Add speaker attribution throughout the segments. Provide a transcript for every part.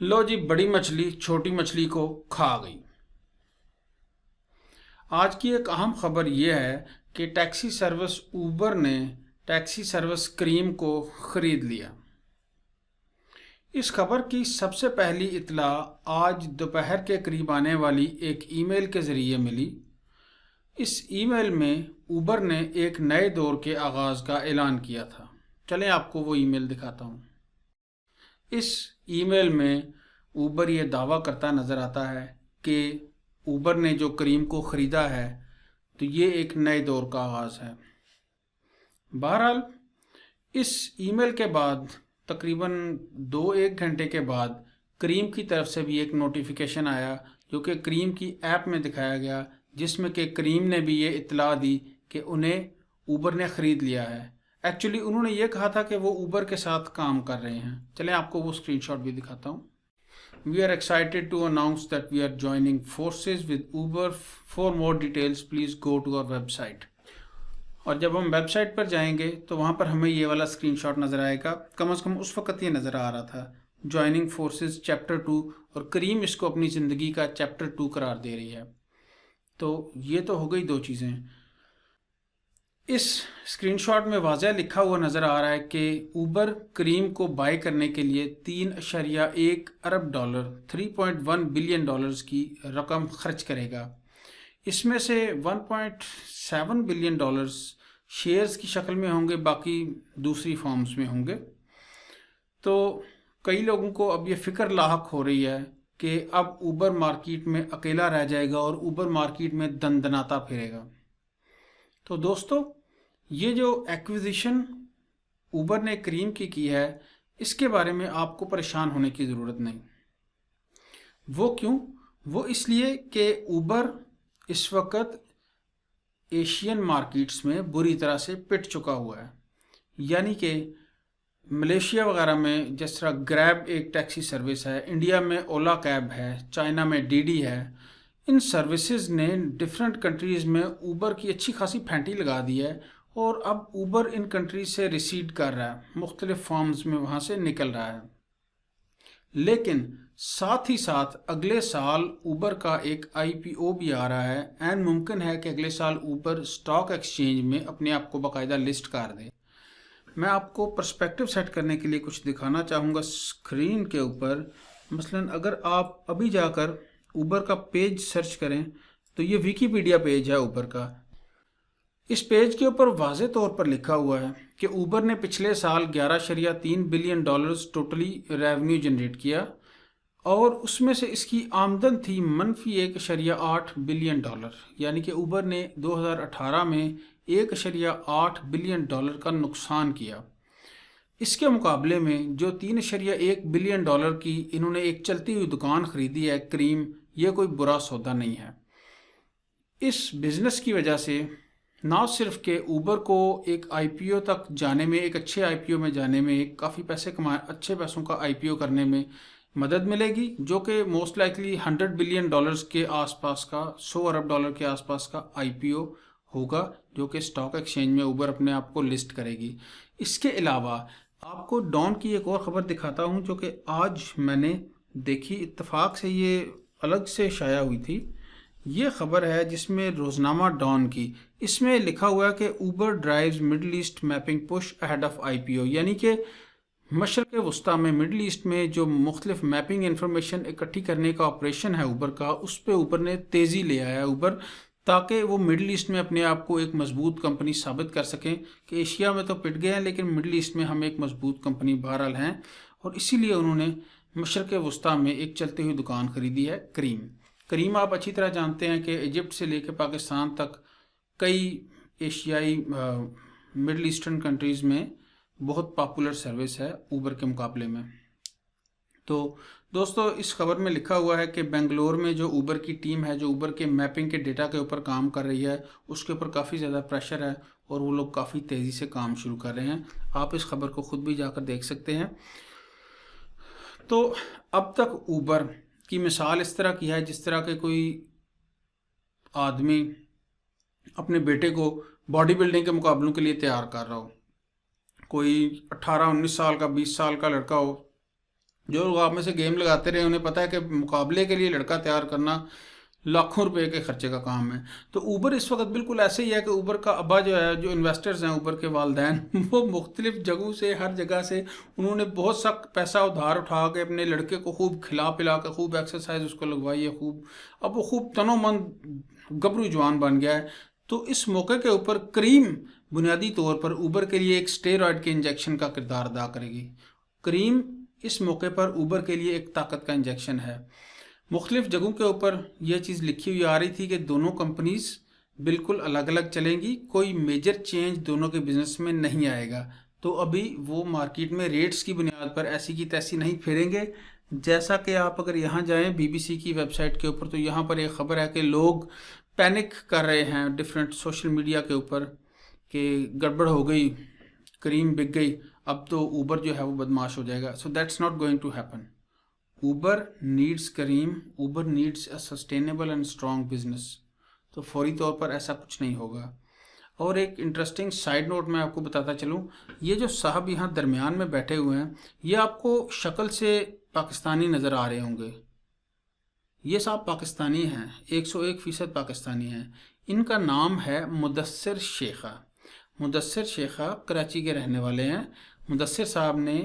Speaker 1: लो जी, बड़ी मछली छोटी मछली को खा गई। आज की एक अहम खबर यह है कि टैक्सी सर्विस उबर ने टैक्सी सर्विस क्रीम को खरीद लिया। इस खबर की सबसे पहली इत्तला आज दोपहर के करीब आने वाली एक ईमेल के ज़रिए मिली। इस ईमेल में उबर ने एक नए दौर के आगाज़ का ऐलान किया था। चलें आपको वो ईमेल दिखाता हूँ। इस ईमेल में उबर ये दावा करता नज़र आता है कि उबर ने जो करीम को ख़रीदा है तो ये एक नए दौर का आगाज़ है। बहरहाल इस ईमेल के बाद तकरीबन 2-1 घंटे के बाद करीम की तरफ से भी एक नोटिफिकेशन आया जो कि करीम की ऐप में दिखाया गया, जिसमें कि करीम ने भी ये इत्तला दी कि उन्हें उबर ने ख़रीद लिया है। एक्चुअली उन्होंने ये कहा था कि वो उबर के साथ काम कर रहे हैं। चलें आपको वो स्क्रीनशॉट भी दिखाता हूँ। We are excited to announce that we are joining forces with Uber. For more details, please go to our website. और जब हम वेबसाइट पर जाएंगे तो वहाँ पर हमें ये वाला स्क्रीनशॉट नज़र आएगा। कम से कम उस वक़्त ये नज़र आ रहा था, ज्वाइनिंग फोर्सेस चैप्टर 2, और करीम इसको अपनी ज़िंदगी का चैप्टर 2 करार दे रही है। तो ये तो हो गई दो चीज़ें। इस स्क्रीनशॉट में वाज़ह लिखा हुआ नज़र आ रहा है कि उबर करीम को बाय करने के लिए 3.1 अरब डॉलर 3.1 बिलियन डॉलर्स की रकम खर्च करेगा। इसमें से 1.7 बिलियन डॉलर्स शेयर्स की शक्ल में होंगे, बाकी दूसरी फॉर्म्स में होंगे। तो कई लोगों को अब ये फ़िक्र लाहक हो रही है कि अब उबर मार्केट में अकेला रह जाएगा और उबर मार्केट में दनदनाता फिरेगा। तो दोस्तों, ये जो एक्विजिशन उबर ने करीम की है, इसके बारे में आपको परेशान होने की ज़रूरत नहीं। वो क्यों? वो इसलिए कि उबर इस वक्त एशियन मार्केट्स में बुरी तरह से पिट चुका हुआ है। यानी कि मलेशिया वगैरह में जिस तरह ग्रैब एक टैक्सी सर्विस है, इंडिया में ओला कैब है, चाइना में डीडी है, इन सर्विसेज ने डिफरेंट कंट्रीज़ में उबर की अच्छी खासी फैंटी लगा दी है और अब उबर इन कंट्रीज से रिसीड कर रहा है, मुख्तलिफ फॉर्म्स में वहाँ से निकल रहा है। लेकिन साथ ही साथ अगले साल उबर का एक IPO भी आ रहा है। एंड मुमकिन है कि अगले साल उबर स्टॉक एक्सचेंज में अपने आप को बाकायदा लिस्ट कर दे। मैं आपको पर्सपेक्टिव सेट करने के लिए कुछ दिखाना चाहूँगा स्क्रीन के ऊपर। मसलन अगर आप अभी जाकर उबर का पेज सर्च करें तो ये विकीपीडिया पेज है उबर का। इस पेज के ऊपर वाज़े तौर पर लिखा हुआ है कि उबर ने पिछले साल 11.3 billion dollars totally revenue generate किया और उसमें से इसकी आमदन थी -1.8 बिलियन डॉलर। यानी कि उबर ने 2018 में 1.8 बिलियन डॉलर का नुकसान किया। इसके मुकाबले में जो 3.1 बिलियन डॉलर की इन्होंने एक चलती हुई दुकान ख़रीदी है क्रीम, ये कोई बुरा सौदा नहीं है। इस बिज़नेस की वजह से ना सिर्फ कि उबर को एक IPO तक जाने में, एक अच्छे IPO में जाने में, काफ़ी पैसे अच्छे पैसों का IPO करने में मदद मिलेगी, जो कि मोस्ट लाइकली 100 बिलियन डॉलर्स के आसपास का, 100 अरब डॉलर के आसपास का IPO होगा, जो कि स्टॉक एक्सचेंज में उबर अपने आप को लिस्ट करेगी। इसके अलावा आपको डॉन की एक और ख़बर दिखाता हूँ जो कि आज मैंने देखी, इत्तेफाक से ये अलग से शाया हुई थी। ये ख़बर है जिसमें रोज़नामा डॉन की, इसमें लिखा हुआ है कि Uber drives Middle East mapping push ahead of IPO। यानी कि मशरक़ वस्ता में, मिडल ईस्ट में जो मुख्तलिफ मैपिंग इंफॉर्मेशन इकट्ठी करने का ऑपरेशन है उबर का, उस पर उबर ने तेज़ी ले आया है उबर, ताकि वो मिडल ईस्ट में अपने आप को एक मजबूत कंपनी साबित कर सकें कि एशिया में तो पिट गए हैं लेकिन मिडल ईस्ट में हम एक मजबूत कंपनी बहरहाल हैं। और इसीलिए उन्होंने मशरक़ वस्ता में एक चलती हुई दुकान ख़रीदी है करीम। करीम आप अच्छी तरह जानते हैं कि इजिप्ट से लेकर पाकिस्तान तक कई एशियाई मिडल ईस्टर्न कंट्रीज़ में बहुत पॉपुलर सर्विस है उबर के मुकाबले में। तो दोस्तों, इस खबर में लिखा हुआ है कि बेंगलोर में जो उबर की टीम है, जो उबर के मैपिंग के डेटा के ऊपर काम कर रही है, उसके ऊपर काफ़ी ज़्यादा प्रेशर है और वो लोग काफ़ी तेज़ी से काम शुरू कर रहे हैं। आप इस खबर को ख़ुद भी जाकर देख सकते हैं। तो अब तक उबर की मिसाल इस तरह की है जिस तरह के कोई आदमी अपने बेटे को बॉडी बिल्डिंग के मुकाबलों के लिए तैयार कर रहा हो। कोई 18-19 साल का, 20 साल का लड़का हो, جو لوگ آپ میں سے گیم لگاتے رہے انہیں پتہ ہے کہ مقابلے کے لیے لڑکا تیار کرنا لاکھوں روپے کے خرچے کا کام ہے. تو اوبر اس وقت بالکل ایسے ہی ہے کہ اوبر کا ابا جو ہے، جو انویسٹرز ہیں اوبر کے والدین، وہ مختلف جگہوں سے، ہر جگہ سے انہوں نے بہت سا پیسہ ادھار اٹھا کے اپنے لڑکے کو خوب کھلا پلا کے، خوب ایکسرسائز اس کو لگوائی ہے خوب. اب وہ خوب تن و من گبرو جوان بن گیا ہے. تو اس موقع کے اوپر کریم بنیادی طور پر اوبر کے لیے ایک اسٹیرائڈ کے انجیکشن کا کردار ادا کرے گی. کریم اس موقع پر اوبر کے لیے ایک طاقت کا انجیکشن ہے. مختلف جگہوں کے اوپر یہ چیز لکھی ہوئی آ رہی تھی کہ دونوں کمپنیز بالکل الگ الگ چلیں گی، کوئی میجر چینج دونوں کے بزنس میں نہیں آئے گا. تو ابھی وہ مارکیٹ میں ریٹس کی بنیاد پر ایسی کی تیسی نہیں پھیریں گے. جیسا کہ آپ اگر یہاں جائیں بی بی سی کی ویب سائٹ کے اوپر، تو یہاں پر ایک خبر ہے کہ لوگ پینک کر رہے ہیں ڈفرینٹ سوشل میڈیا کے اوپر کہ گڑبڑ ہو گئی، کریم بک گئی، اب تو اوبر جو ہے وہ بدماش ہو جائے گا. So that's not going to happen. Uber needs Careem, Uber needs a sustainable and strong business. تو فوری طور پر ایسا کچھ نہیں ہوگا. اور ایک انٹرسٹنگ سائیڈ نوٹ میں آپ کو بتاتا چلوں، یہ جو صاحب یہاں درمیان میں بیٹھے ہوئے ہیں، یہ آپ کو شکل سے پاکستانی نظر آ رہے ہوں گے. یہ صاحب پاکستانی ہیں، 101% پاکستانی ہیں. ان کا نام ہے مدثر شیخہ. مدثر شیخہ کراچی کے رہنے والے ہیں. مدثر صاحب نے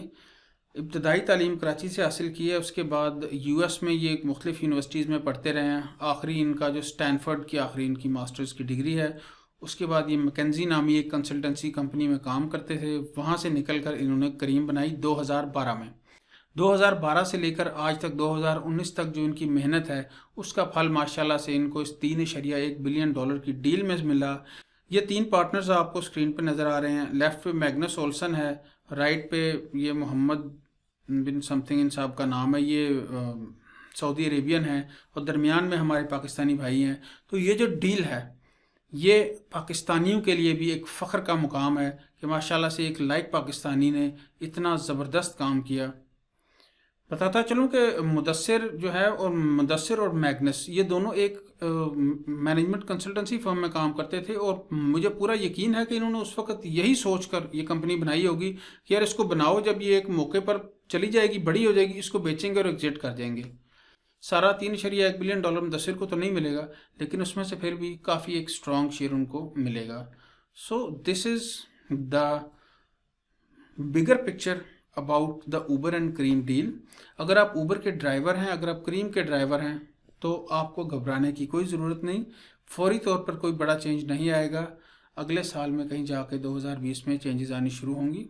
Speaker 1: ابتدائی تعلیم کراچی سے حاصل کی ہے، اس کے بعد یو ایس میں یہ مختلف یونیورسٹیز میں پڑھتے رہے ہیں. آخری ان کا جو اسٹینفرڈ کی آخری ان کی ماسٹرز کی ڈگری ہے. اس کے بعد یہ مکنزی نامی ایک کنسلٹنسی کمپنی میں کام کرتے تھے، وہاں سے نکل کر انہوں نے کریم بنائی 2012 میں. 2012 سے لے کر آج تک 2019 تک جو ان کی محنت ہے، اس کا پھل ماشاءاللہ سے ان کو اس $3.1 بلین کی ڈیل میں ملا. یہ 3 پارٹنرز آپ کو اسکرین پہ نظر آ رہے ہیں. لیفٹ پہ میگنس اولسن ہے، رائٹ پہ یہ محمد بن سم تھنگ ان صاحب کا نام ہے، یہ سعودی عربین ہیں، اور درمیان میں ہمارے پاکستانی بھائی ہیں. تو یہ جو ڈیل ہے یہ پاکستانیوں کے لیے بھی ایک فخر کا مقام ہے کہ ماشاءاللہ سے ایک لائق پاکستانی نے اتنا زبردست کام کیا. بتاتا چلوں کہ مدثر جو ہے، اور مدثر اور میگنس، یہ دونوں ایک مینجمنٹ کنسلٹنسی فرم میں کام کرتے تھے، اور مجھے پورا یقین ہے کہ انہوں نے اس وقت یہی سوچ کر یہ کمپنی بنائی ہوگی کہ یار اس کو بناؤ، جب یہ ایک موقع پر چلی جائے گی، بڑی ہو جائے گی، اس کو بیچیں گے اور ایگزٹ کر دیں گے. سارا $3.1 بلین مدثر کو تو نہیں ملے گا، لیکن اس میں سے پھر بھی کافی ایک اسٹرانگ شیئر ان کو ملے گا. So this is the bigger picture about the Uber and Careem deal. اگر آپ اوبر کے ڈرائیور ہیں، اگر آپ کریم کے ڈرائیور ہیں، تو آپ کو گھبرانے کی کوئی ضرورت نہیں. فوری طور پر کوئی بڑا چینج نہیں آئے گا. اگلے سال میں کہیں جا کے 2020 میں چینجز آنی شروع ہوں گی،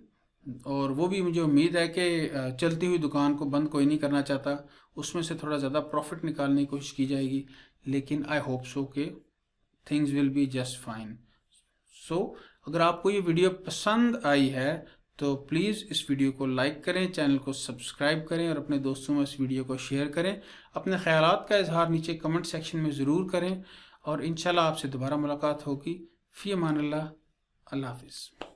Speaker 1: اور وہ بھی مجھے امید ہے کہ چلتی ہوئی دکان کو بند کوئی نہیں کرنا چاہتا، اس میں سے تھوڑا زیادہ پروفٹ نکالنے کی کوشش کی جائے گی. لیکن آئی ہوپ سو کہ things will be just fine. So اگر آپ کو یہ ویڈیو پسند آئی ہے تو پلیز اس ویڈیو کو لائک کریں، چینل کو سبسکرائب کریں، اور اپنے دوستوں میں اس ویڈیو کو شیئر کریں. اپنے خیالات کا اظہار نیچے کمنٹ سیکشن میں ضرور کریں، اور انشاءاللہ آپ سے دوبارہ ملاقات ہوگی. فی امان اللہ. اللہ حافظ.